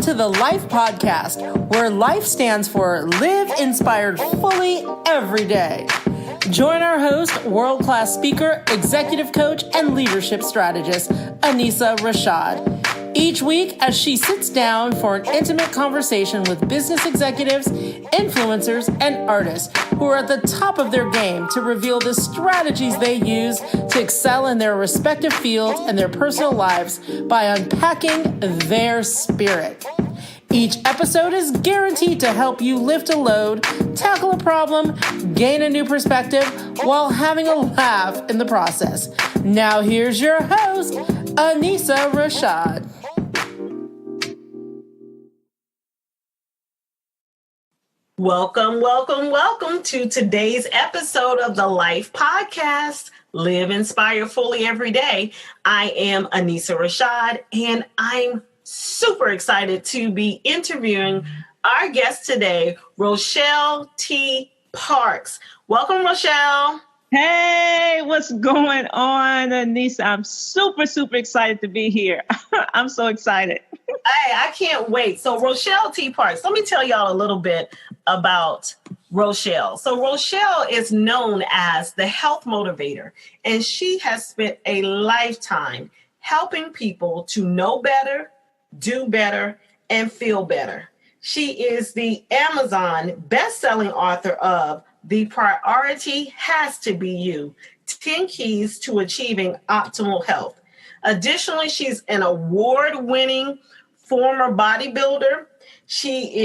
Welcome to the Life Podcast, where life stands for Live Inspired Fully Every Day. Join our host, world-class speaker, executive coach, and leadership strategist, Anisa Rashad. Each week, as she sits down for an intimate conversation with business executives, influencers, and artists who are at the top of their game to reveal the strategies they use to excel in their respective fields and their personal lives by unpacking their spirit. Each episode is guaranteed to help you lift a load, tackle a problem, gain a new perspective, while having a laugh in the process. Now here's your host, Anisa Rashad. Welcome to today's episode of the Life Podcast, Live Inspired Fully Every Day. I am Anisa Rashad, and I'm super excited to be interviewing our guest today, Rochelle T. Parks. Welcome, Rochelle. Hey, what's going on, Anisa? I'm super excited to be here. I'm so excited. Hey, I can't wait. So Rochelle T. Parks, let me tell y'all a little bit about Rochelle. So Rochelle is known as the health motivator, and she has spent a lifetime helping people to know better, do better, and feel better. She is the Amazon best-selling author of The Priority Has to Be You, 10 Keys to Achieving Optimal Health. Additionally, she's an award-winning former bodybuilder. She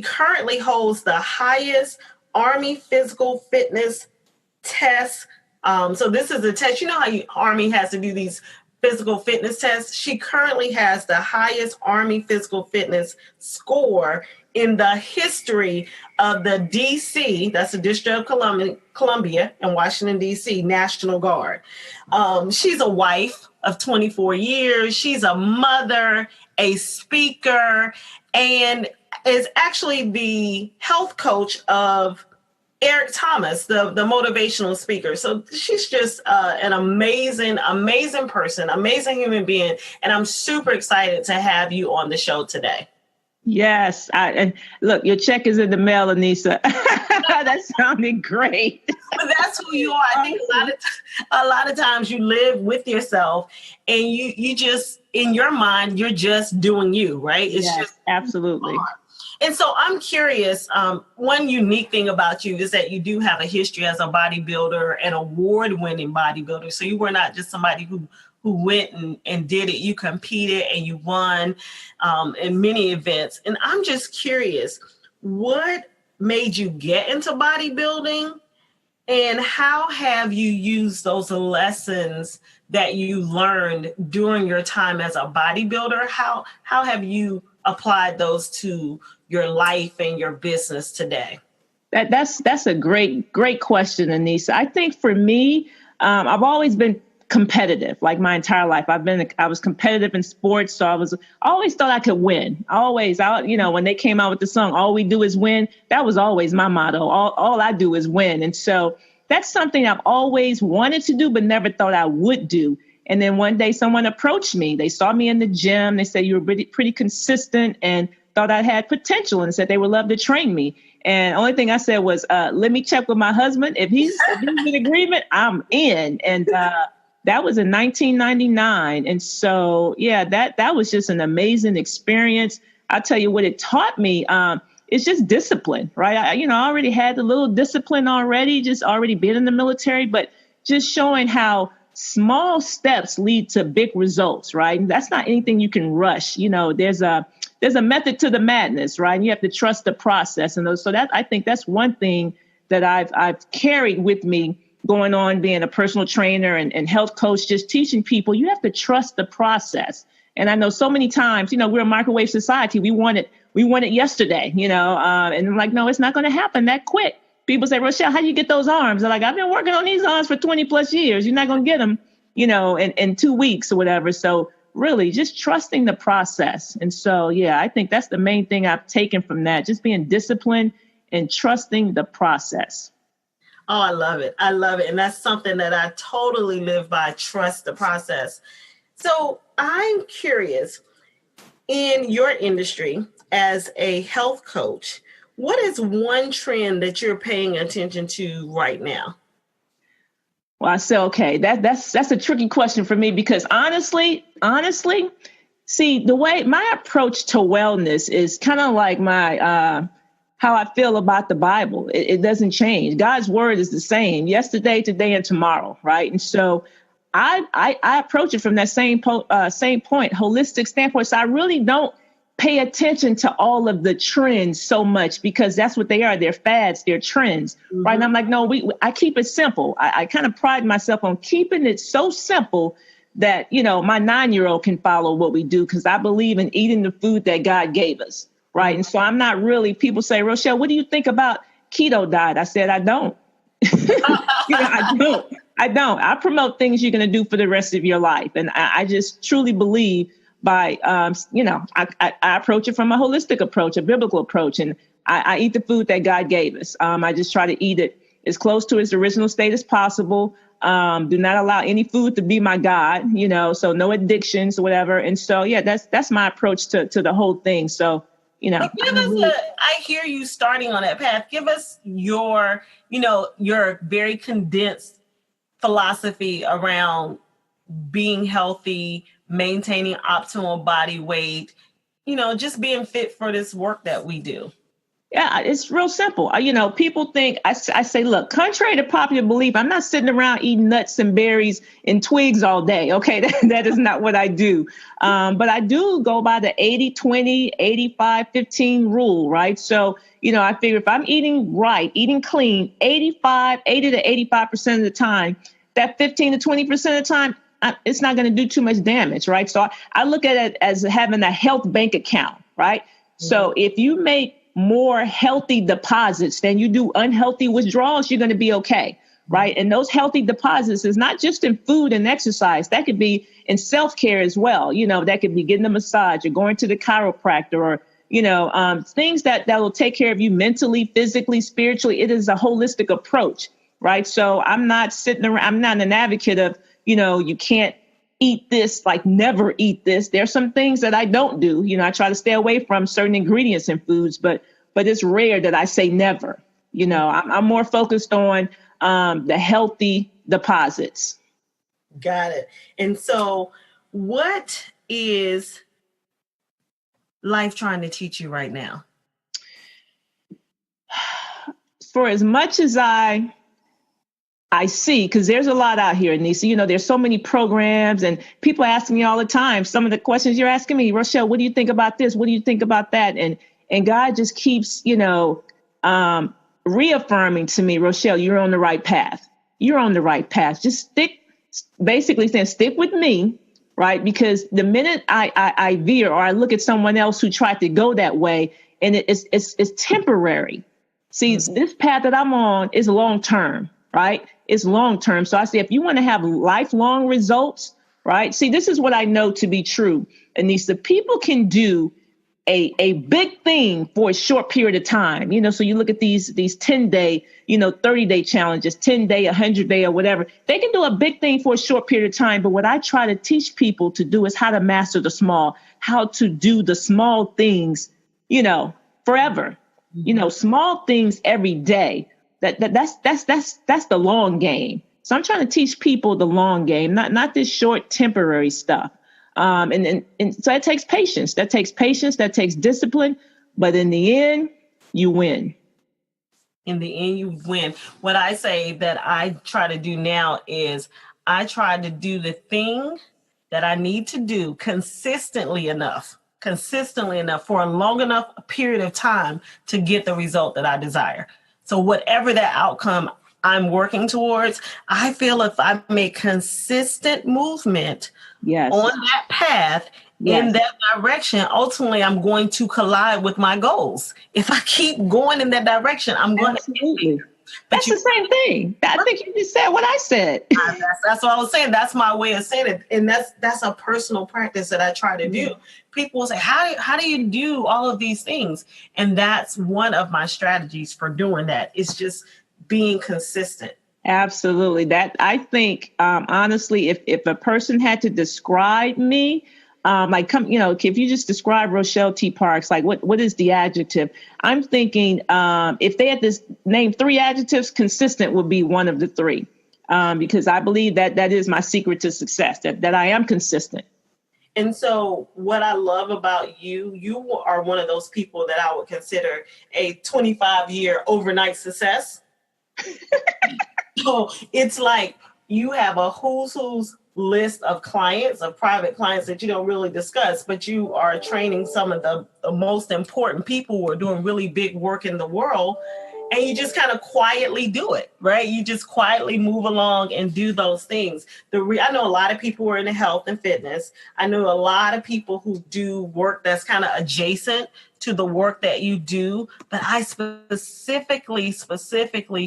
currently holds the highest Army physical fitness test. So this is a test. You know how Army has to do these physical fitness tests? She currently has the highest Army physical fitness score in the history of the DC, that's the District of Columbia in Washington, DC, National Guard. She's a wife of 24 years. She's a mother, a speaker, and is actually the health coach of Eric Thomas, the motivational speaker. So she's just an amazing person, amazing human being. And I'm super excited to have you on the show today. Yes. And look, your check is in the mail, Anisa. That sounded great. But that's who you are. I think a lot of times you live with yourself and you just, in your mind, you're just doing you, right? It's yes, just absolutely. And so I'm curious, one unique thing about you is that you do have a history as a bodybuilder, an award-winning bodybuilder. So you were not just somebody who went and did it. You competed and you won in many events. And I'm just curious, what made you get into bodybuilding? And how have you used those lessons that you learned during your time as a bodybuilder? How have you applied those to your life and your business today? That's a great question, Anisa. I think for me, I've always been competitive, like my entire life. I was competitive in sports, so I always thought I could win. When they came out with the song, "All We Do Is Win," that was always my motto. All I do is win, and so that's something I've always wanted to do, but never thought I would do. And then one day, someone approached me. They saw me in the gym. They said, "You were pretty consistent," and thought I had potential, and said they would love to train me. And the only thing I said was, "Let me check with my husband. If he's in agreement, I'm in." And that was in 1999. And so, yeah, that was just an amazing experience. I'll tell you what it taught me. It's just discipline, right? I already had the little discipline already, just already being in the military, but just showing how small steps lead to big results, right? And that's not anything you can rush. There's a method to the madness, right? And you have to trust the process. And so I think that's one thing that I've carried with me going on, being a personal trainer and health coach, just teaching people, you have to trust the process. And I know so many times, we're a microwave society. We want it yesterday, and I'm like, no, it's not going to happen that quick. People say, "Rochelle, how do you get those arms?" I'm like, "I've been working on these arms for 20 plus years. You're not going to get them, in 2 weeks or whatever." So really just trusting the process. And so, yeah, I think that's the main thing I've taken from that, just being disciplined and trusting the process. Oh, I love it. And that's something that I totally live by, trust the process. So I'm curious, In your industry as a health coach, what is one trend that you're paying attention to right now? Well, I say, okay, that's a tricky question for me because honestly, see, the way my approach to wellness is kind of like my how I feel about the Bible. It doesn't change. God's word is the same yesterday, today, and tomorrow, right? And so I approach it from that same point, holistic standpoint. So I really don't pay attention to all of the trends so much because that's what they are. They're fads, they're trends, right? And I'm like, no, I keep it simple. I kind of pride myself on keeping it so simple that, my 9-year-old can follow what we do because I believe in eating the food that God gave us, right? And so I'm not really, people say, Rochelle, what do you think about keto diet? I said, I don't. I don't. I promote things you're going to do for the rest of your life. And I just truly believe by, I approach it from a holistic approach, a biblical approach. And I eat the food that God gave us. I just try to eat it as close to its original state as possible. Do not allow any food to be my God, so no addictions or whatever. And so, yeah, that's my approach to the whole thing. So, I hear you starting on that path. Give us your very condensed philosophy around being healthy, maintaining optimal body weight, just being fit for this work that we do. Yeah, it's real simple. People think I say, look, contrary to popular belief, I'm not sitting around eating nuts and berries and twigs all day. OK, that is not what I do. But I do go by the 80-20, 85-15 rule. Right. So, I figure if I'm eating right, eating clean, 80 to 85% of the time, that 15 to 20% of the time, it's not going to do too much damage. Right. So I look at it as having a health bank account. Right. Mm-hmm. So if you make more healthy deposits than you do unhealthy withdrawals, you're going to be okay, right? And those healthy deposits is not just in food and exercise. That could be in self-care as well. That could be getting a massage or going to the chiropractor or, things that will take care of you mentally, physically, spiritually. It is a holistic approach, right? So I'm not sitting around, I'm not an advocate of, you can't eat this, like never eat this. There's some things that I don't do. I try to stay away from certain ingredients in foods, but it's rare that I say never. I'm more focused on the healthy deposits. Got it. And so what is life trying to teach you right now? For as much as I see, because there's a lot out here, Anissa. There's so many programs and people asking me all the time. Some of the questions you're asking me, Rochelle, what do you think about this? What do you think about that? And God just keeps, reaffirming to me, Rochelle, you're on the right path. You're on the right path. Just stick with me, right? Because the minute I veer or I look at someone else who tried to go that way, and it's temporary. See, This path that I'm on is long term. Right? It's long term. So I say, if you want to have lifelong results, right? See, this is what I know to be true. Anissa, people can do a big thing for a short period of time. So you look at these 10-day, 30-day challenges, 10-day, 100-day or whatever. They can do a big thing for a short period of time. But what I try to teach people to do is how to master the small, how to do the small things, forever, small things every day. That's the long game. So I'm trying to teach people the long game, not this short temporary stuff. And so it takes patience. That takes discipline. But in the end, you win. In the end, you win. What I say that I try to do now is I try to do the thing that I need to do consistently enough for a long enough period of time to get the result that I desire. So whatever that outcome I'm working towards, I feel if I make consistent movement on that path, in that direction, ultimately I'm going to collide with my goals. If I keep going in that direction, I'm going to. That's the same thing. I think you just said what I said. That's what I was saying. That's my way of saying it. And that's a personal practice that I try to do. People will say, how do you do all of these things? And that's one of my strategies for doing that. It's just being consistent. Absolutely. That I think, honestly, if a person had to describe me, like come, if you just describe Rochelle T. Parks, like what is the adjective? I'm thinking if they had to name 3 adjectives, consistent would be one of the 3, because I believe that is my secret to success, that I am consistent. And so what I love about you are one of those people that I would consider a 25-year overnight success. So it's like you have a who's list of clients, of private clients that you don't really discuss, but you are training some of the most important people who are doing really big work in the world. And you just kind of quietly do it, right? You just quietly move along and do those things. I know a lot of people who are in health and fitness. I know a lot of people who do work that's kind of adjacent to the work that you do. But I specifically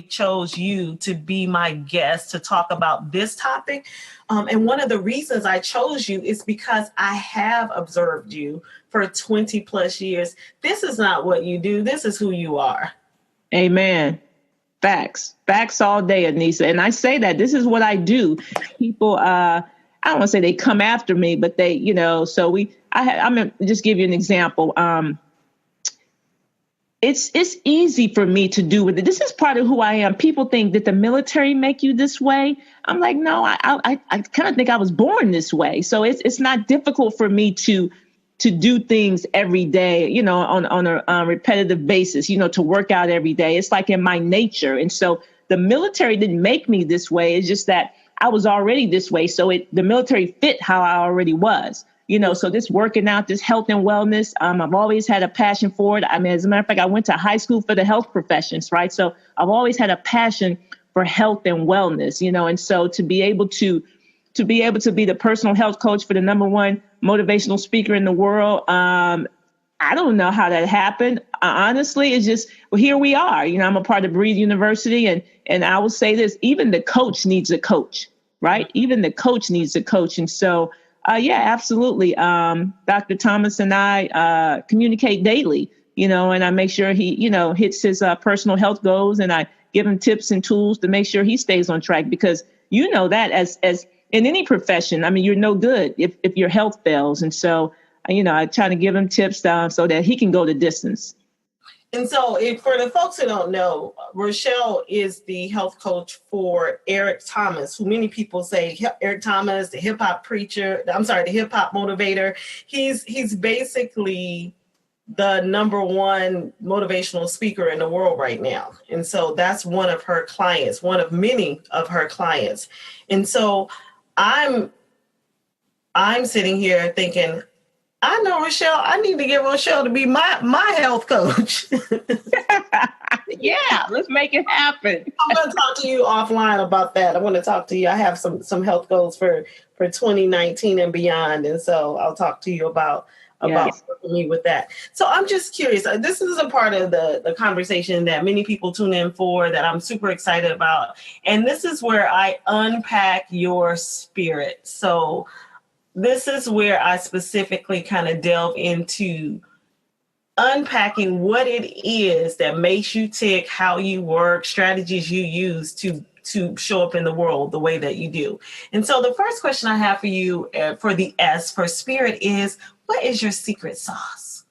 chose you to be my guest to talk about this topic. And one of the reasons I chose you is because I have observed you for 20 plus years. This is not what you do. This is who you are. Amen. Facts all day, Anissa. And I say that this is what I do. People, I don't want to say they come after me, but they, so I'm going to just give you an example. It's easy for me to do with it. This is part of who I am. People think that the military make you this way. I'm like, no, I kind of think I was born this way. So it's not difficult for me to do things every day, on a repetitive basis, to work out every day. It's like in my nature. And so the military didn't make me this way. It's just that I was already this way. So the military fit how I already was, so this working out, this health and wellness, I've always had a passion for it. I mean, as a matter of fact, I went to high school for the health professions, right? So I've always had a passion for health and wellness, and so to be able to be the personal health coach for the #1 motivational speaker in the world. I don't know how that happened. Honestly, it's just, here we are. I'm a part of Breathe University. And I will say this, even the coach needs a coach, right? Even the coach needs a coach. And so, yeah, absolutely. Dr. Thomas and I communicate daily, and I make sure he, hits his personal health goals, and I give him tips and tools to make sure he stays on track, because that as in any profession, I mean, you're no good if your health fails. And so, I try to give him tips so that he can go the distance. And so for the folks who don't know, Rochelle is the health coach for Eric Thomas, who many people say Eric Thomas, the hip hop motivator. He's basically the #1 motivational speaker in the world right now. And so that's one of her clients, one of many of her clients. And so I'm sitting here thinking, I know Rochelle. I need to get Rochelle to be my health coach. Yeah, let's make it happen. I'm going to talk to you offline about that. I want to talk to you. I have some health goals for 2019 and beyond, and so I'll talk to you about me with that. So I'm just curious. This is a part of the conversation that many people tune in for, that I'm super excited about, and this is where I unpack your spirit. So this is where I specifically kind of delve into unpacking what it is that makes you tick, how you work, strategies you use to show up in the world the way that you do. And so the first question I have for you for the S for spirit is, what is your secret sauce?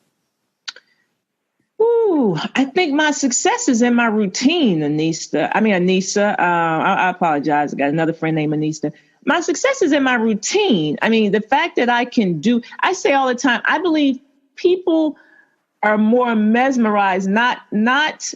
Ooh, I think my success is in my routine, Anissa. I apologize. I got another friend named Anissa. My success is in my routine. I mean, the fact that I say all the time, I believe people are more mesmerized, not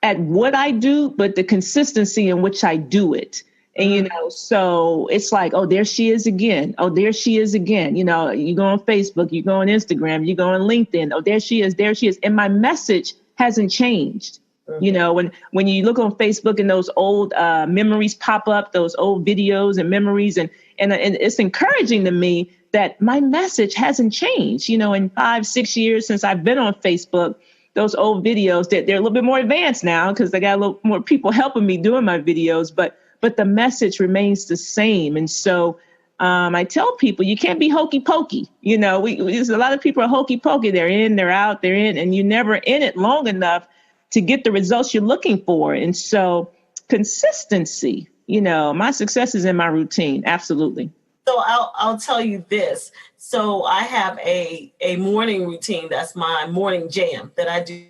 at what I do, but the consistency in which I do it. And, so it's like, oh, there she is again. Oh, there she is again. You go on Facebook, you go on Instagram, you go on LinkedIn. Oh, there she is. And my message hasn't changed. Mm-hmm. When you look on Facebook and those old memories pop up, those old videos and memories, and it's encouraging to me that my message hasn't changed. In 5-6 years since I've been on Facebook, those old videos, they're a little bit more advanced now because I got a little more people helping me doing my videos, but the message remains the same. And so I tell people, you can't be hokey pokey. There's a lot of people are hokey pokey. They're in, they're out, they're in, and you're never in it long enough to get the results you're looking for. And so consistency, my success is in my routine. Absolutely. So I'll tell you this. So I have a morning routine. That's my morning jam that I do,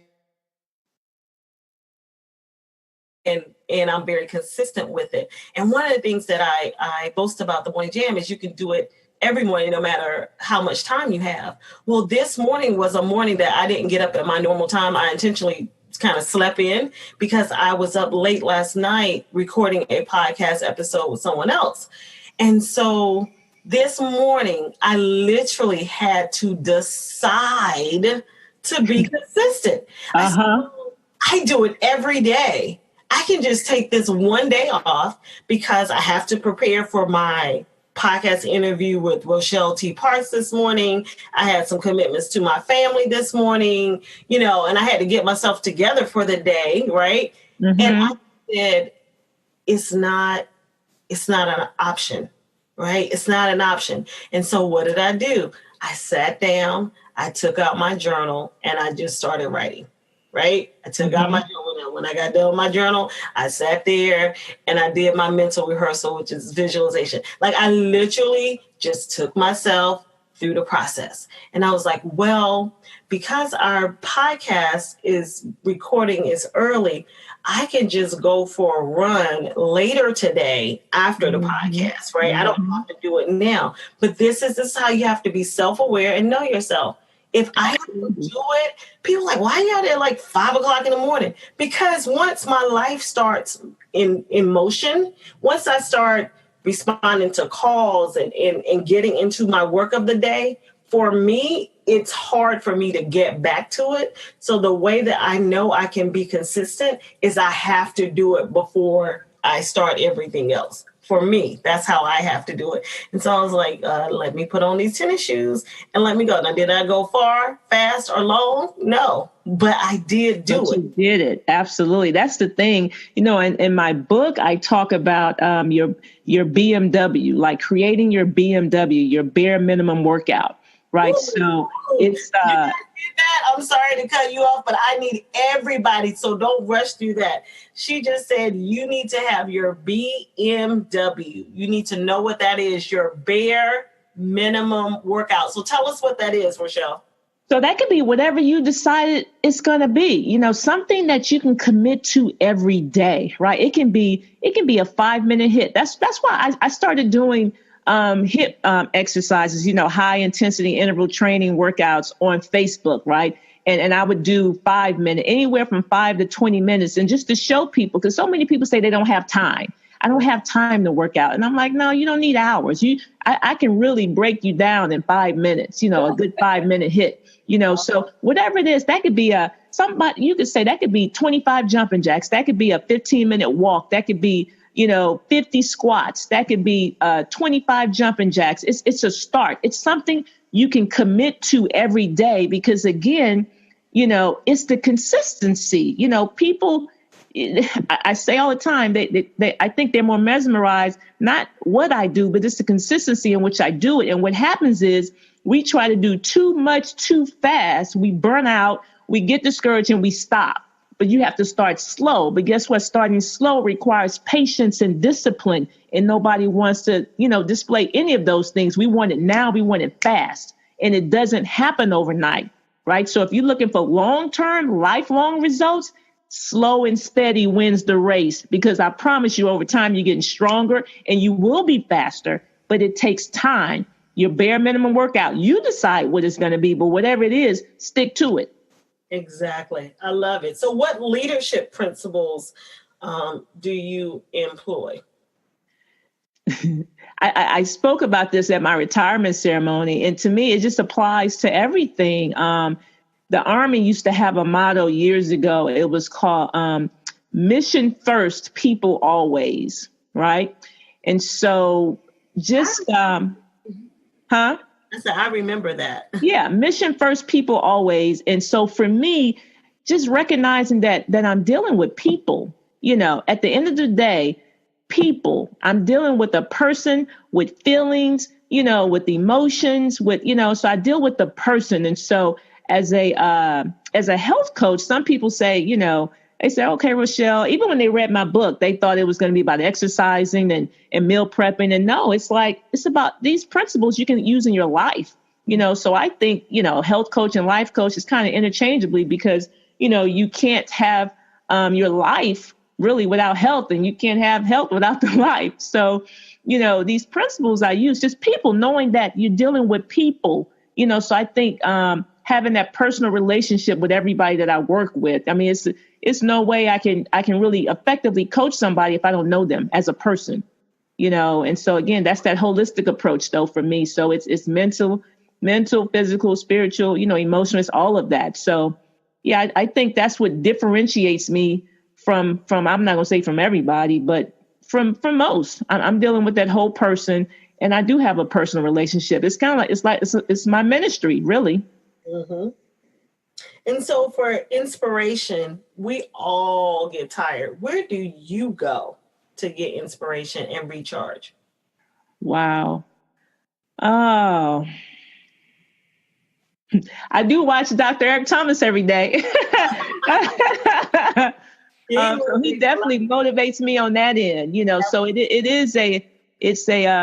and I'm very consistent with it. And one of the things that I boast about the morning jam is you can do it every morning, no matter how much time you have. Well, this morning was a morning that I didn't get up at my normal time. I intentionally kind of slept in because I was up late last night recording a podcast episode with someone else. And so this morning, I literally had to decide to be consistent. I do it every day. I can just take this one day off because I have to prepare for my podcast interview with Rochelle T. Parks this morning. I had some commitments to my family this morning, and I had to get myself together for the day, right? Mm-hmm. And I said, it's not an option, right? It's not an option. And so what did I do? I sat down, I took out my journal, and I just started writing. Right? I took out my journal. When I got done with my journal, I sat there and I did my mental rehearsal, which is visualization. Like I literally just took myself through the process. And I was like, well, because our podcast is recording is early, I can just go for a run later today after the podcast, right? I don't have to do it now. But this is how you have to be self-aware and know yourself. If I have to do it, people are like, why are you out there like 5 o'clock in the morning? Because once my life starts in motion, once I start responding to calls and getting into my work of the day, for me, it's hard for me to get back to it. So the way that I know I can be consistent is I have to do it before I start everything else. For me, that's how I have to do it. And so I was like, let me put on these tennis shoes and let me go. Now, did I go far, fast, or long? No, but I did do it. You did it. Absolutely. That's the thing. In my book, I talk about your BMW, like creating your BMW, your bare minimum workout. Right. Ooh, so it's that. I'm sorry to cut you off, but I need everybody. So don't rush through that. She just said you need to have your BMW. You need to know what that is, your bare minimum workout. So tell us what that is, Rochelle. So that could be whatever you decided it's going to be, something that you can commit to every day. Right. It can be a 5-minute hit. That's why I started doing HIIT exercises, high intensity interval training workouts on Facebook, right? And I would do 5 minutes, anywhere from 5 to 20 minutes. And just to show people, because so many people say they don't have time. I don't have time to work out. And I'm like, no, you don't need hours. I can really break you down in 5 minutes, a good 5-minute hit, so whatever it is, that could be you could say that could be 25 jumping jacks. That could be a 15-minute walk. That could be 50 squats. That could be 25 jumping jacks. It's a start. It's something you can commit to every day because, again, it's the consistency. People, I say all the time, I think they're more mesmerized, not what I do, but it's the consistency in which I do it. And what happens is we try to do too much too fast. We burn out, we get discouraged, and we stop. But you have to start slow. But guess what? Starting slow requires patience and discipline. And nobody wants to, display any of those things. We want it now. We want it fast. And it doesn't happen overnight, right? So if you're looking for long-term, lifelong results, slow and steady wins the race. Because I promise you, over time, you're getting stronger and you will be faster. But it takes time. Your bare minimum workout, you decide what it's going to be. But whatever it is, stick to it. Exactly. I love it. So what leadership principles do you employ? I spoke about this at my retirement ceremony, and to me, it just applies to everything. The Army used to have a motto years ago. It was called mission first, people always, right? And so just, I remember that. Yeah, mission first, people always. And so for me, just recognizing that I'm dealing with people, at the end of the day, people, I'm dealing with a person with feelings, with emotions, so I deal with the person. And so as a health coach, some people say, they said, okay, Rochelle, even when they read my book, they thought it was going to be about exercising and meal prepping. And no, it's like, it's about these principles you can use in your life, so I think, health coach and life coach is kind of interchangeably because, you can't have your life really without health, and you can't have health without the life. So, these principles I use, just people knowing that you're dealing with people, so I think having that personal relationship with everybody that I work with. I mean, it's no way I can really effectively coach somebody if I don't know them as a person, and so again, that's that holistic approach though for me. So it's mental, physical, spiritual, emotional, it's all of that. So yeah, I think that's what differentiates me from I'm not gonna say from everybody, but from most. I'm dealing with that whole person, and I do have a personal relationship. It's kind of like it's my ministry, really. Mm-hmm. And so for inspiration, we all get tired. Where do you go to get inspiration and recharge? Wow. Oh, I do watch Dr. Eric Thomas every day. So he definitely motivates me on that end, so it's a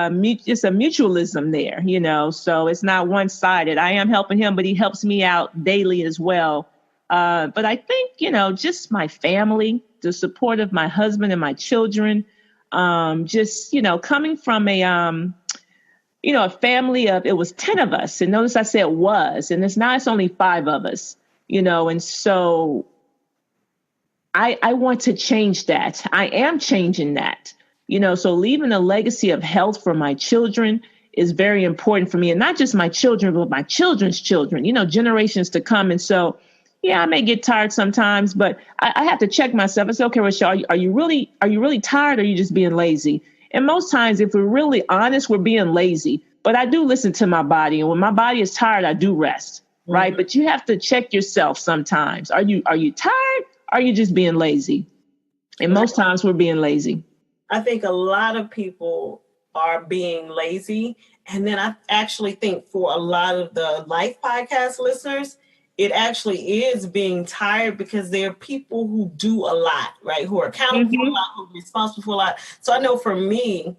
mutualism there, so it's not one-sided. I am helping him, but he helps me out daily as well. But I think, just my family, the support of my husband and my children, just, coming from a family of, it was 10 of us. And notice I said was, and it's only 5 of us, and so I want to change that. I am changing that, so leaving a legacy of health for my children is very important for me. And not just my children, but my children's children, generations to come. And so, yeah, I may get tired sometimes, but I have to check myself. I say, okay, Rochelle, are you really tired, or are you just being lazy? And most times, if we're really honest, we're being lazy. But I do listen to my body. And when my body is tired, I do rest, right? But you have to check yourself sometimes. Are you tired? Are you just being lazy? And most times we're being lazy. I think a lot of people are being lazy. And then I actually think for a lot of the Life Podcast listeners, it actually is being tired because there are people who do a lot, right? Who are accountable for a lot, who are responsible for a lot. So I know for me,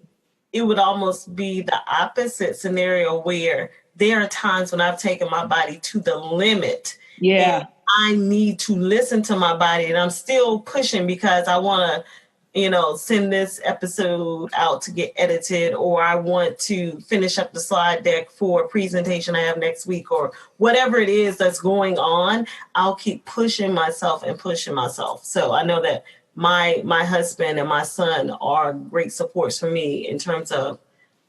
it would almost be the opposite scenario where there are times when I've taken my body to the limit. Yeah. I need to listen to my body, and I'm still pushing because I want to, send this episode out to get edited, or I want to finish up the slide deck for a presentation I have next week, or whatever it is that's going on. I'll keep pushing myself. So I know that my husband and my son are great supports for me in terms of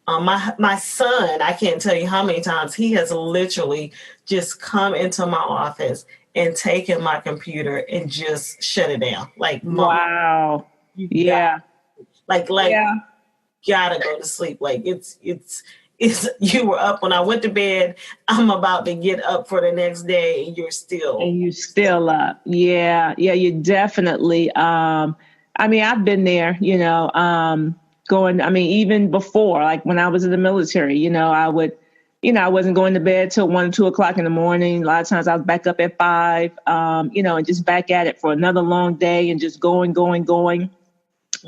my son. I can't tell you how many times he has literally just come into my office and taken my computer and just shut it down. Like, Mom, wow. Yeah. Gotta go to sleep. Like it's you were up when I went to bed. I'm about to get up for the next day, and you're still up. Yeah. You definitely. I've been there, even before, like when I was in the military, I wasn't going to bed till 1 or 2 o'clock in the morning. A lot of times I was back up at 5, and just back at it for another long day and just going.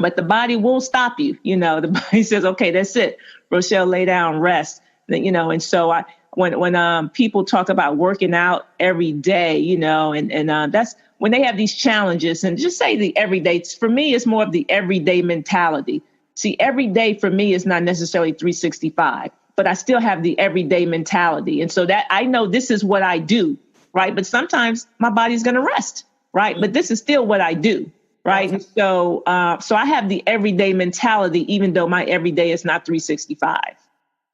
But the body won't stop you. The body says, okay, that's it. Rochelle, lay down, rest. And so when people talk about working out every day, and that's when they have these challenges, and just say the everyday, for me, it's more of the everyday mentality. See, every day for me is not necessarily 365, but I still have the everyday mentality. And so that I know this is what I do, right? But sometimes my body's going to rest, right? But this is still what I do. Right. And so I have the everyday mentality, even though my everyday is not 365.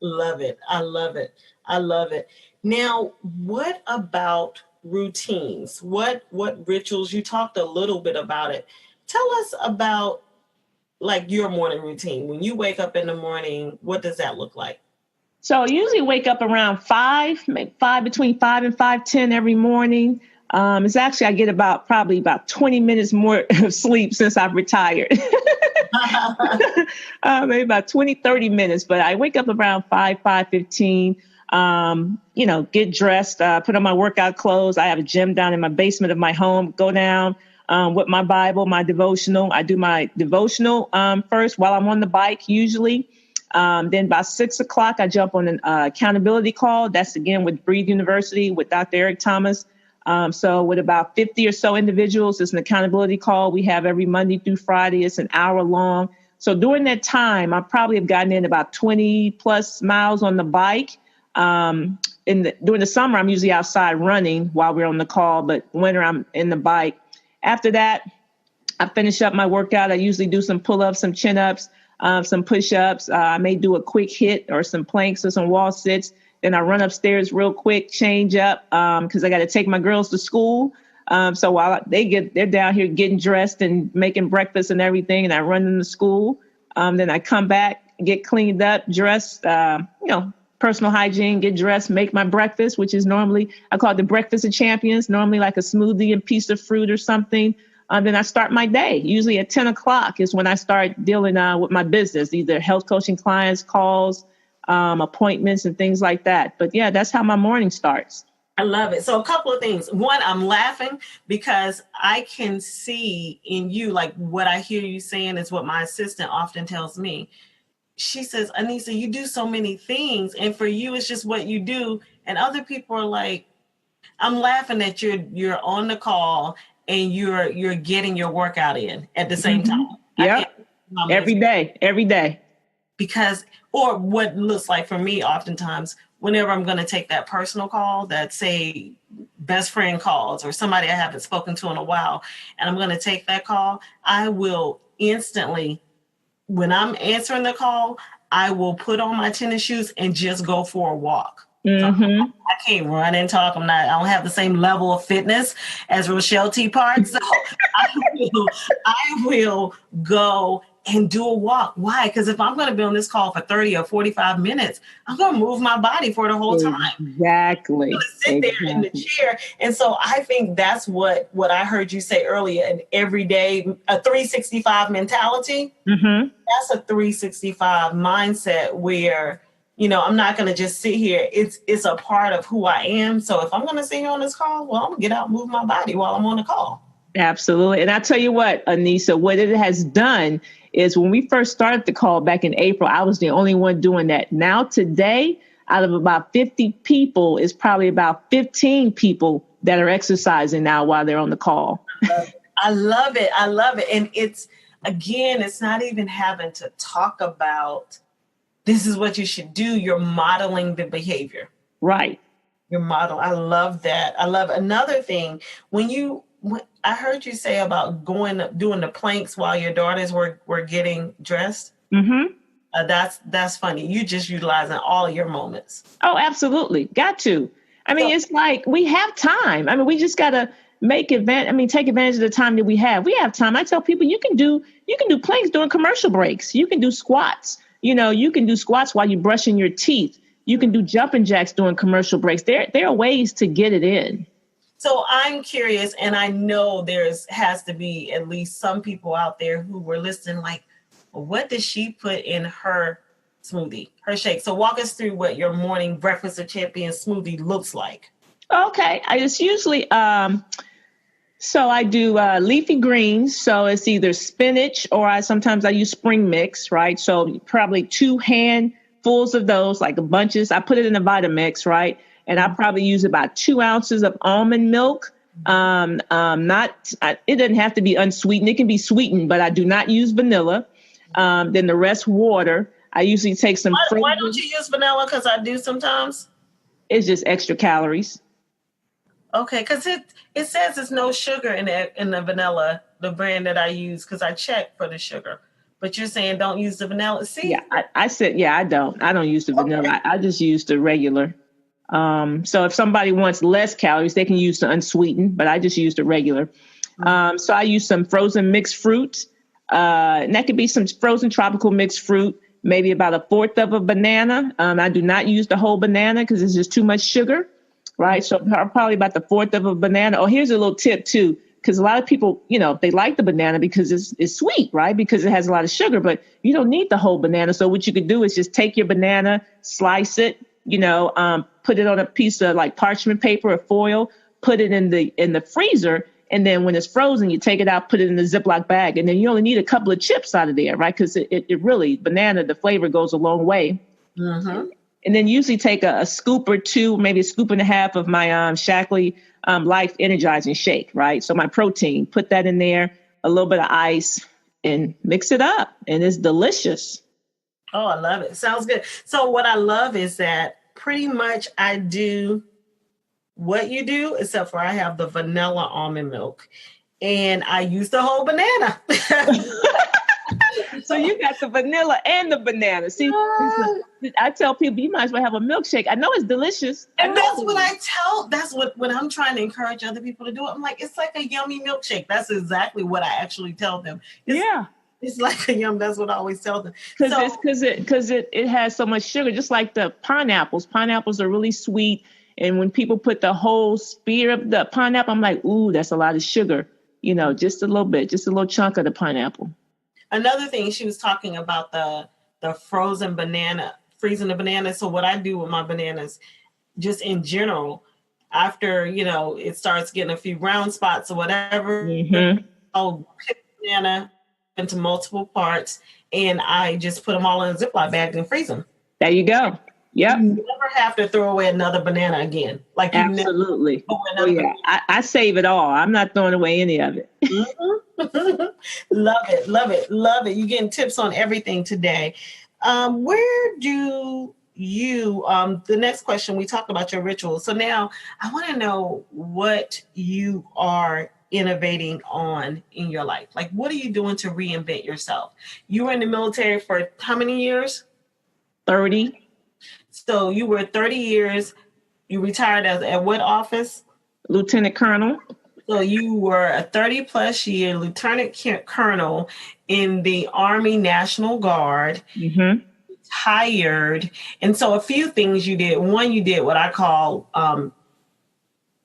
Love it. I love it. Now, what about routines? What rituals? You talked a little bit about it. Tell us about like your morning routine. When you wake up in the morning, what does that look like? So I usually wake up around 5, between 5 and 5:10 every morning. It's actually, I get probably about 20 minutes more of sleep since I've retired. Maybe about 20, 30 minutes, but I wake up around 5:15. get dressed, put on my workout clothes. I have a gym down in my basement of my home, go down with my Bible, my devotional. I do my devotional first while I'm on the bike usually. Then by 6 o'clock, I jump on an accountability call. That's again with Breathe University with Dr. Eric Thomas. So with about 50 or so individuals, it's an accountability call we have every Monday through Friday. It's an hour long. So during that time, I probably have gotten in about 20 plus miles on the bike. During the summer, I'm usually outside running while we're on the call, but winter, I'm in the bike. After that, I finish up my workout. I usually do some pull-ups, some chin-ups, some push-ups. I may do a quick hit or some planks or some wall sits. Then I run upstairs real quick, change up because I got to take my girls to school. So while they're down here getting dressed and making breakfast and everything, and I run them to school. Then I come back, get cleaned up, dressed, personal hygiene, get dressed, make my breakfast, which is normally, I call it the breakfast of champions, normally like a smoothie and piece of fruit or something. Then I start my day. Usually at 10 o'clock is when I start dealing with my business, either health coaching clients, calls, appointments and things like that. But yeah, that's how my morning starts. I love it. So a couple of things. One, I'm laughing because I can see in you, like what I hear you saying is what my assistant often tells me. She says, Anissa, you do so many things. And for you, it's just what you do. And other people are like, I'm laughing that you're on the call and you're getting your workout in at the same time. Yeah. Every day. Because, or what looks like for me, oftentimes, whenever I'm going to take that personal call that say best friend calls or somebody I haven't spoken to in a while, and I'm going to take that call, I will instantly, when I'm answering the call, I will put on my tennis shoes and just go for a walk. Mm-hmm. So I can't run and talk. I don't have the same level of fitness as Rochelle T. Parks. So I will go and do a walk. Why? Because if I'm going to be on this call for 30 or 45 minutes, I'm going to move my body for the whole time. Exactly. I'm going to sit there in the chair. And so I think that's what I heard you say earlier, an everyday, a 365 mentality. Mm-hmm. That's a 365 mindset where, I'm not going to just sit here. It's a part of who I am. So if I'm going to sit here on this call, well, I'm going to get out and move my body while I'm on the call. Absolutely. And I tell you what, Anissa, what it has done is when we first started the call back in April, I was the only one doing that. Now today, out of about 50 people, is probably about 15 people that are exercising now while they're on the call. I love it. And it's not even having to talk about this is what you should do. You're modeling the behavior. Right. Your model. I love that. I love another thing. I heard you say about doing the planks while your daughters were getting dressed. Mm-hmm. That's funny. You just utilizing all of your moments. Oh, absolutely. Got to. It's like we have time. We just got to take advantage of the time that we have. We have time. I tell people you can do planks during commercial breaks. You can do squats. You can do squats while you're brushing your teeth. You can do jumping jacks during commercial breaks. There are ways to get it in. So I'm curious, and I know has to be at least some people out there who were listening like, well, what does she put in her smoothie, her shake? So walk us through what your morning breakfast of champions smoothie looks like. Okay. It's usually, so I do leafy greens. So it's either spinach or sometimes I use spring mix, right? So probably 2 handfuls of those, like bunches. I put it in a Vitamix, right? And I probably use about 2 ounces of almond milk. It doesn't have to be unsweetened. It can be sweetened, but I do not use vanilla. Then the rest water. I usually take some. Why don't you use vanilla? Because I do sometimes. It's just extra calories. Okay, because it says there's no sugar in the vanilla, the brand that I use, because I checked for the sugar. But you're saying don't use the vanilla. See? Yeah, I said, I don't use the vanilla. I just use the regular. So if somebody wants less calories, they can use the unsweetened, but I just use the regular. So I use some frozen mixed fruit. And that could be some frozen tropical mixed fruit, maybe about 1/4 of a banana. I do not use the whole banana because it's just too much sugar, right? So probably about 1/4 of a banana. Oh, here's a little tip too, because a lot of people, they like the banana because it's sweet, right? Because it has a lot of sugar, but you don't need the whole banana. So what you could do is just take your banana, slice it, put it on a piece of like parchment paper or foil, put it in the freezer. And then when it's frozen, you take it out, put it in the Ziploc bag. And then you only need a couple of chips out of there, right? Because it really, banana, the flavor goes a long way. Mm-hmm. And then usually take a scoop or two, maybe a scoop and a half of my Shaklee Life Energizing Shake, right? So my protein, put that in there, a little bit of ice, and mix it up. And it's delicious. Oh, I love it. Sounds good. So what I love is that pretty much I do what you do, except for I have the vanilla almond milk and I use the whole banana. So you got the vanilla and the banana. See, I tell people you might as well have a milkshake. I know it's delicious. And that's what when I'm trying to encourage other people to do it, I'm like, it's like a yummy milkshake. That's exactly what I actually tell them. It's like a yum. That's what I always tell them. Because it has so much sugar, just like the pineapples. Pineapples are really sweet. And when people put the whole spear of the pineapple, I'm like, ooh, that's a lot of sugar. Just a little bit, just a little chunk of the pineapple. Another thing, she was talking about the frozen banana, freezing the banana. So what I do with my bananas, just in general, after, it starts getting a few brown spots or whatever, I'll pick the banana into multiple parts and I just put them all in a Ziploc bag and freeze them. There you go. Yep. You never have to throw away another banana again. Like you absolutely. I save it all. I'm not throwing away any of it. Mm-hmm. Love it. You're getting tips on everything today. Where do you, the next question, we talked about your rituals. So now I want to know what you are innovating on in your life. Like, what are you doing to reinvent yourself? You were in the military for how many years? 30. So you were 30 years. You retired at what office? Lieutenant Colonel. So you were a 30 plus year Lieutenant Colonel in the Army National Guard, retired. And so a few things you did. One, you did what I call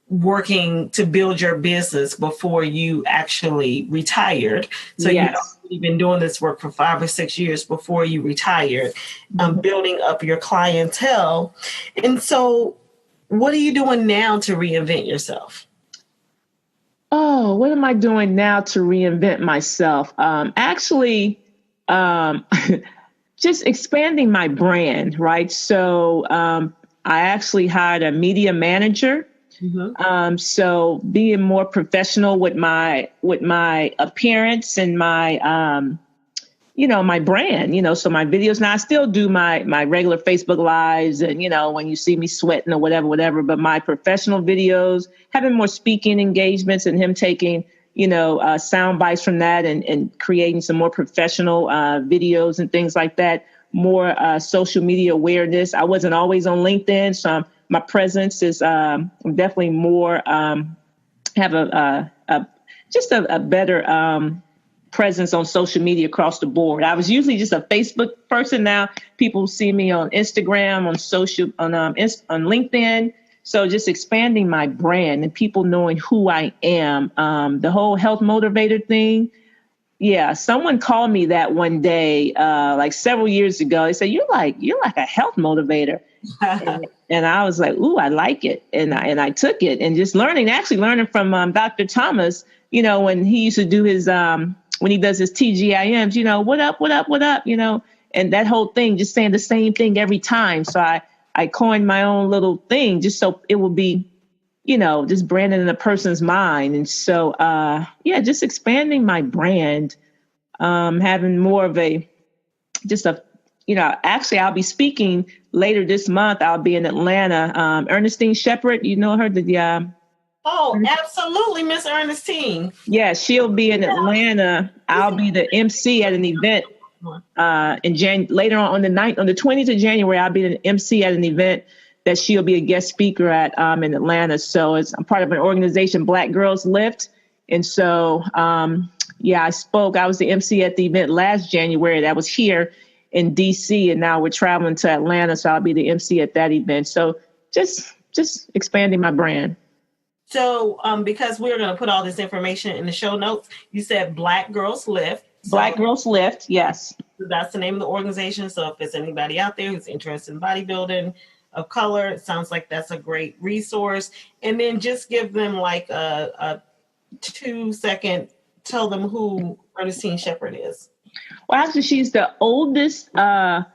working to build your business before you actually retired. So you've been doing this work for 5 or 6 years before you retired, building up your clientele. And so what are you doing now to reinvent yourself? Oh, what am I doing now to reinvent myself? Just expanding my brand, right? So I actually hired a media manager. So being more professional with my appearance and my my brand, so my videos. Now I still do my regular Facebook lives and, when you see me sweating or whatever, but my professional videos, having more speaking engagements and him taking, sound bites from that and creating some more professional videos and things like that, more social media awareness. I wasn't always on LinkedIn, so my presence is definitely more, have a better presence on social media across the board. I was usually just a Facebook person. Now people see me on Instagram, on social, on LinkedIn. So just expanding my brand and people knowing who I am. The whole health motivator thing. Yeah, someone called me that one day, like several years ago. They said, you're like a health motivator. And I was like, ooh, I like it. And I took it and just learning from Dr. Thomas, when he used to do his, when he does his TGIMs, what up, and that whole thing, just saying the same thing every time. So I coined my own little thing just so it will be, just branded in a person's mind. And so, just expanding my brand, having more of actually I'll be speaking later this month. I'll be in Atlanta. Ernestine Shepherd, you know her? Oh, absolutely, Miss Ernestine. Yeah, she'll be in Atlanta. I'll be the MC at an event later on the 20th of January. I'll be an MC at an event that she'll be a guest speaker at in Atlanta. So I'm part of an organization, Black Girls Lift. And so, I spoke. I was the MC at the event last January that was here in DC, and now we're traveling to Atlanta. So I'll be the MC at that event. So just expanding my brand. So because we're going to put all this information in the show notes, you said Black Girls Lift. Black Girls Lift, yes. That's the name of the organization. So if there's anybody out there who's interested in bodybuilding, of color. It sounds like that's a great resource. And then just give them like a 2-second, tell them who Ernestine Shepherd is. Well, actually, she's the oldest, I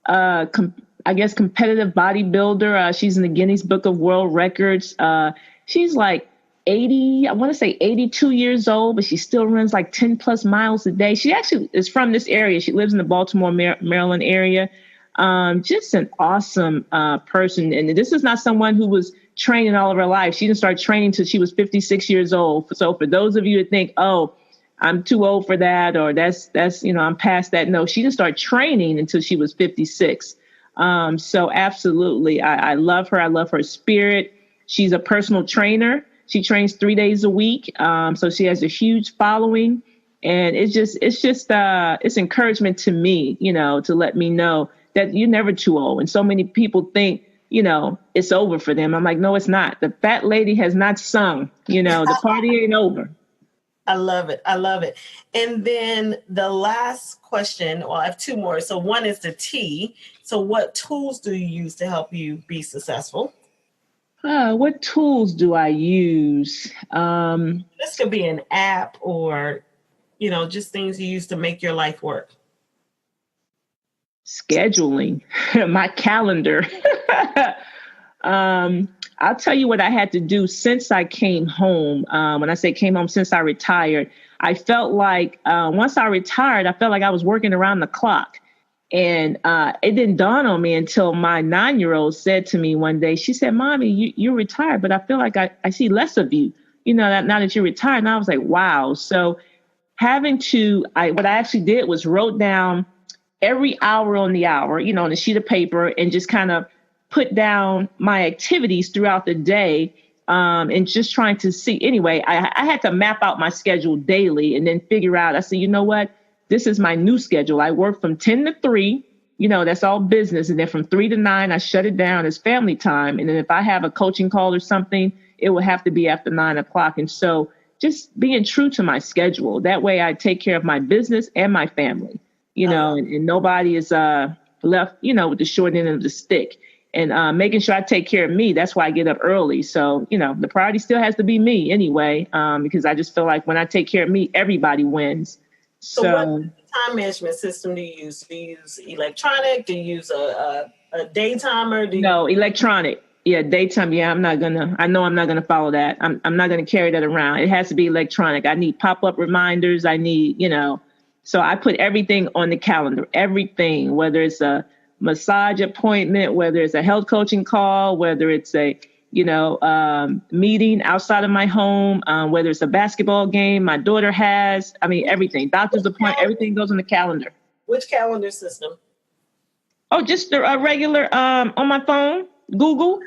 guess, competitive bodybuilder. She's in the Guinness Book of World Records. She's like 80, I want to say 82 years old, but she still runs like 10 plus miles a day. She actually is from this area. She lives in the Baltimore, Maryland area. Just an awesome person. And this is not someone who was training all of her life. She didn't start training until she was 56 years old. So for those of you that think, oh, I'm too old for that, or that's, I'm past that. No, she didn't start training until she was 56. So absolutely. I love her. I love her spirit. She's a personal trainer. She trains 3 days a week. So she has a huge following, and it's encouragement to me, to let me know that you're never too old. And so many people think, it's over for them. I'm like, no, it's not. The fat lady has not sung, the party ain't over. I love it. I love it. And then the last question, well, I have two more. So one is the T. So what tools do you use to help you be successful? What tools do I use? This could be an app or, just things you use to make your life work. Scheduling, my calendar. I'll tell you what I had to do since I came home. When I say came home, since I retired, I felt like once I retired, I felt like I was working around the clock. And it didn't dawn on me until my 9-year-old said to me one day, she said, Mommy, you're retired, but I feel like I see less of you, now that you're retired. And I was like, wow. So what I actually did was wrote down every hour on the hour, on a sheet of paper, and just kind of put down my activities throughout the day, and just trying to see. Anyway, I had to map out my schedule daily and then figure out, I said, you know what? This is my new schedule. I work from 10 to 3, that's all business. And then from 3 to 9, I shut it down as family time. And then if I have a coaching call or something, it will have to be after 9 o'clock. And so just being true to my schedule, that way I take care of my business and my family, and nobody is left, with the short end of the stick. And making sure I take care of me. That's why I get up early. So, the priority still has to be me anyway, because I just feel like when I take care of me, everybody wins. So what time management system do you use? Do you use electronic? Do you use a day timer? No, electronic. Yeah, daytime. Yeah, I know I'm not going to follow that. I'm not going to carry that around. It has to be electronic. I need pop-up reminders. I need, so I put everything on the calendar, everything, whether it's a massage appointment, whether it's a health coaching call, whether it's a, meeting outside of my home, whether it's a basketball game my daughter has, everything, doctor's appointment, everything goes on the calendar. Which calendar system? Oh, just a regular, on my phone, Google.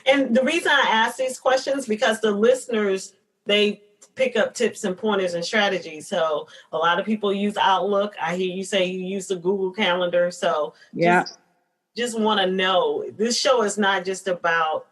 And the reason I ask these questions, because the listeners, they pick up tips and pointers and strategies. So a lot of people use Outlook. I hear you say you use the Google Calendar. So yeah, just want to know, this show is not just about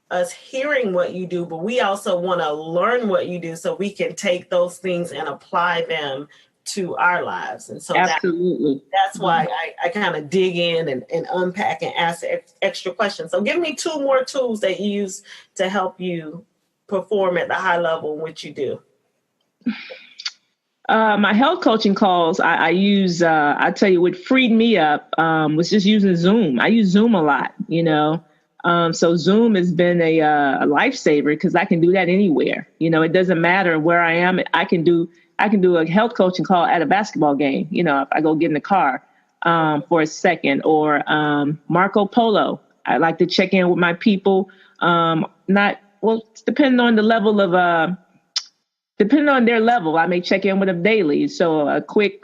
us hearing what you do, but we also want to learn what you do so we can take those things and apply them to our lives. And so absolutely, that's why I kind of dig in and unpack and ask extra questions. So give me 2 more tools that you use to help you perform at the high level in which you do. My health coaching calls, I use, I tell you what freed me up was just using Zoom. I use Zoom a lot, so Zoom has been a lifesaver because I can do that anywhere. It doesn't matter where I am. I can do a health coaching call at a basketball game, if I go get in the car for a second, or Marco Polo. I like to check in with my people, depending on the level of, depending on their level, I may check in with them daily. So a quick,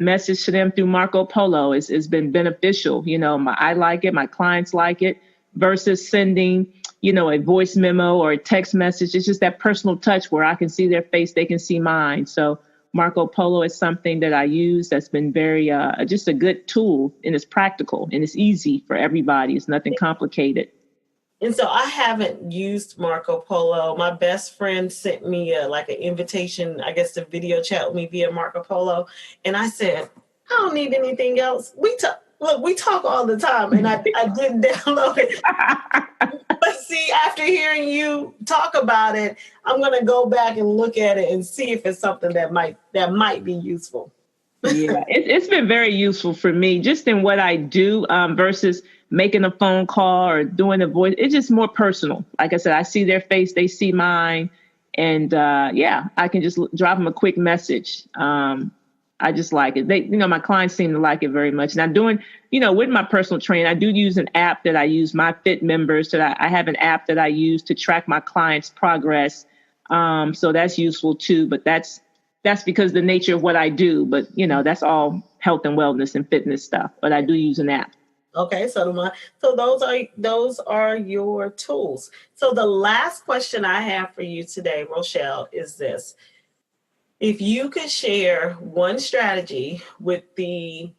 message to them through Marco Polo has been beneficial. I like it, my clients like it, versus sending, a voice memo or a text message. It's just that personal touch where I can see their face, they can see mine. So Marco Polo is something that I use that's been very, just a good tool, and it's practical and it's easy for everybody. It's nothing complicated. And so I haven't used Marco Polo. My best friend sent me an invitation, I guess, to video chat with me via Marco Polo. And I said, I don't need anything else. Look, we talk all the time, and I didn't download it. But see, after hearing you talk about it, I'm going to go back and look at it and see if it's something that might be useful. Yeah, it's been very useful for me just in what I do versus making a phone call or doing a voice. It's just more personal. Like I said, I see their face, they see mine. And I can just drop them a quick message. I just like it. My clients seem to like it very much. And I'm doing, with my personal training, I do use an app that I use, My Fit Members. So I have an app that I use to track my clients' progress. So that's useful too. But that's because the nature of what I do. But, that's all health and wellness and fitness stuff. But I do use an app. Okay, so those are your tools. So the last question I have for you today, Rochelle, is this. If you could share one strategy with the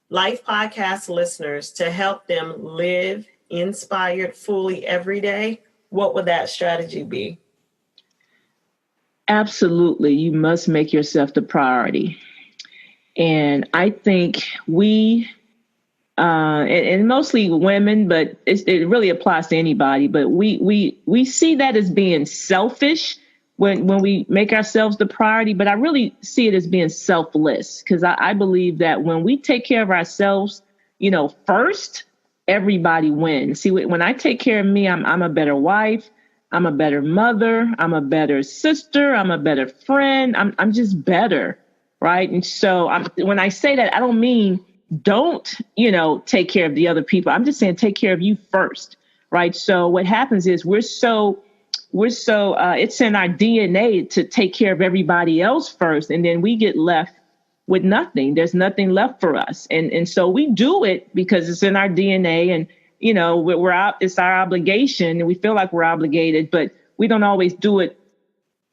Life Podcast listeners to help them live inspired fully every day, what would that strategy be? Absolutely. You must make yourself the priority. And I think and mostly women, but it really applies to anybody. But we see that as being selfish when we make ourselves the priority. But I really see it as being selfless, because I believe that when we take care of ourselves, first, everybody wins. See, when I take care of me, I'm a better wife. I'm a better mother. I'm a better sister. I'm a better friend. I'm just better, right? And so when I say that, I don't mean don't, take care of the other people. I'm just saying take care of you first, right? So what happens is we're so it's in our DNA to take care of everybody else first, and then we get left with nothing. There's nothing left for us, and so we do it because it's in our DNA, and we're out. It's our obligation, and we feel like we're obligated, but we don't always do it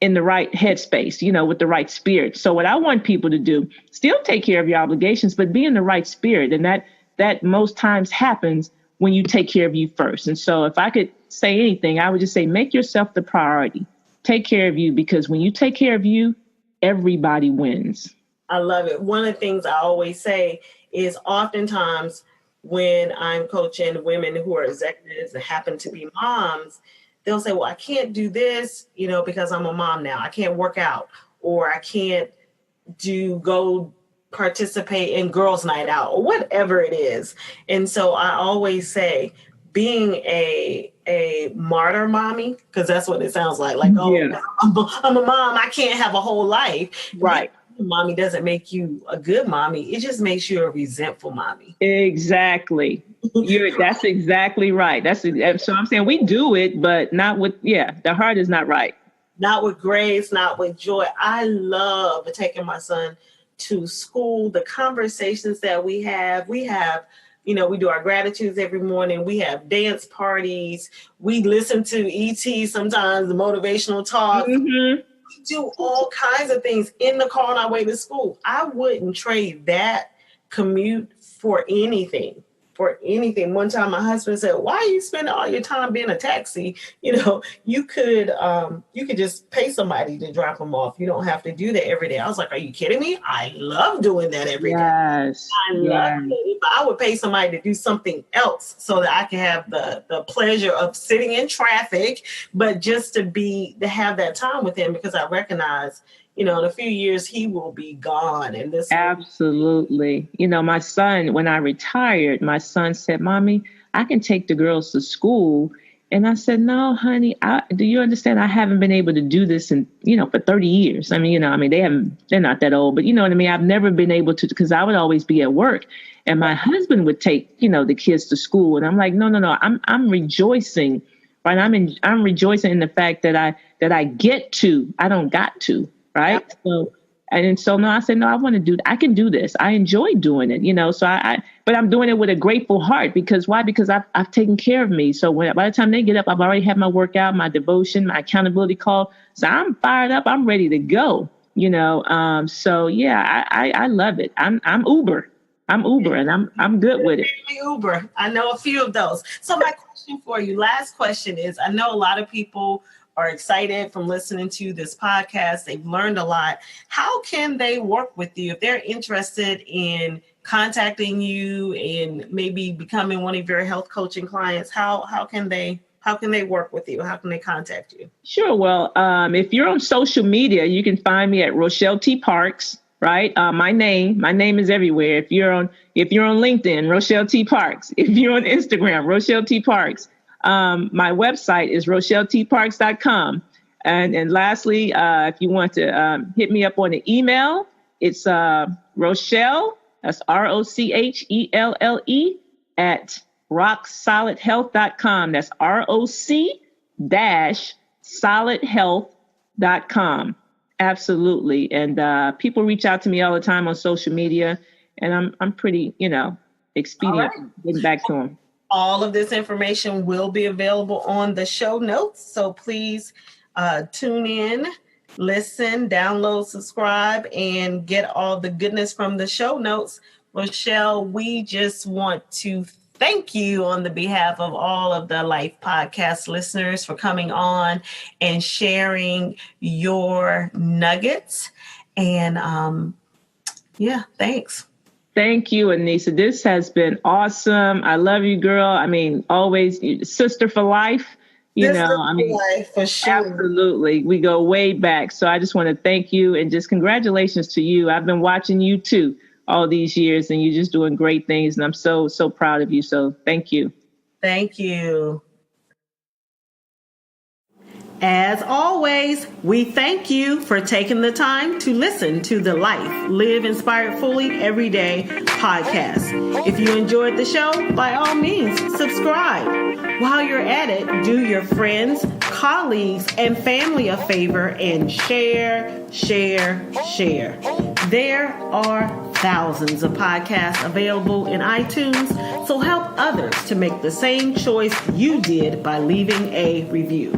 in the right headspace, with the right spirit. So what I want people to do, still take care of your obligations, but be in the right spirit. And that most times happens when you take care of you first. And so if I could say anything, I would just say, make yourself the priority. Take care of you, because when you take care of you, everybody wins. I love it. One of the things I always say is oftentimes when I'm coaching women who are executives and happen to be moms, they'll say, well, I can't do this, because I'm a mom now. I can't work out, or I can't go participate in girls' night out, or whatever it is. And so I always say, being a martyr mommy, because that's what it sounds like. Like, yeah. I'm a mom. I can't have a whole life. Right. Mommy doesn't make you a good mommy. It just makes you a resentful mommy. Exactly. That's exactly right. So I'm saying we do it, but not with, the heart is not right. Not with grace, not with joy. I love taking my son to school, the conversations that we have. We do our gratitudes every morning. We have dance parties. We listen to ET sometimes, the motivational talk. Mm-hmm. We do all kinds of things in the car on our way to school. I wouldn't trade that commute for anything. One time my husband said, why are you spending all your time being a taxi? You could just pay somebody to drop them off. You don't have to do that every day. I was like, are you kidding me? I love doing that every day. Yes. I love it. But I would pay somebody to do something else so that I can have the pleasure of sitting in traffic, but just to have that time with him, because I recognize, in a few years, he will be gone. And this. Absolutely. My son, when I retired, my son said, Mommy, I can take the girls to school. And I said, no, honey, do you understand? I haven't been able to do this for 30 years. They're not that old, but you know what I mean? I've never been able to, because I would always be at work, and my husband would take, the kids to school. And I'm like, no, I'm rejoicing, right? I'm rejoicing in the fact that I get to, I don't got to. Right. Yeah. So no, I said, no, I can do this. I enjoy doing it, so but I'm doing it with a grateful heart, because why? Because I've taken care of me. So by the time they get up, I've already had my workout, my devotion, my accountability call. So I'm fired up. I'm ready to go, So yeah, I love it. I'm Uber, and I'm good with it. Uber. I know a few of those. So my question for you, last question is, I know a lot of people are excited from listening to this podcast. They've learned a lot. How can they work with you if they're interested in contacting you and maybe becoming one of your health coaching clients, how can they work with you? How can they contact you? Sure. Well, if you're on social media, you can find me at Rochelle T. Parks, right? My name is everywhere. If you're on LinkedIn, Rochelle T. Parks. If you're on Instagram, Rochelle T. Parks. My website is rochelletparks.com. And lastly, if you want to hit me up on the email, it's Rochelle, that's ROCHELLE at rocksolidhealth.com. That's ROC-solidhealth.com. Absolutely. And people reach out to me all the time on social media, and I'm pretty, expedient getting back to them. All of this information will be available on the show notes. So please tune in, listen, download, subscribe, and get all the goodness from the show notes. Rochelle, we just want to thank you on the behalf of all of the Life Podcast listeners for coming on and sharing your nuggets. And thanks. Thank you, Anissa. This has been awesome. I love you, girl. I mean, always sister for life. Life, for sure. Absolutely. We go way back. So I just want to thank you and just congratulations to you. I've been watching you too all these years, and you're just doing great things. And I'm so, so proud of you. So thank you. Thank you. As always, we thank you for taking the time to listen to the Life, Live Inspired Fully Everyday podcast. If you enjoyed the show, by all means, subscribe. While you're at it, do your friends, colleagues, and family a favor and share. There are thousands of podcasts available in iTunes, so help others to make the same choice you did by leaving a review.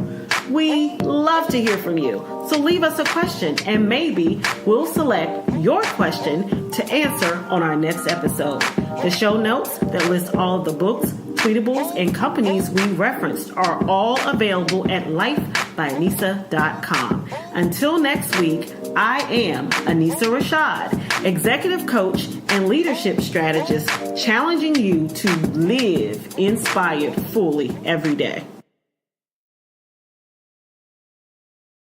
We love to hear from you, so leave us a question and maybe we'll select your question to answer on our next episode. The show notes that list all of the books, tweetables, and companies we referenced are all available at lifebyAnissa.com. Until next week, I am Anissa Rashad, executive coach and leadership strategist, challenging you to live inspired fully every day.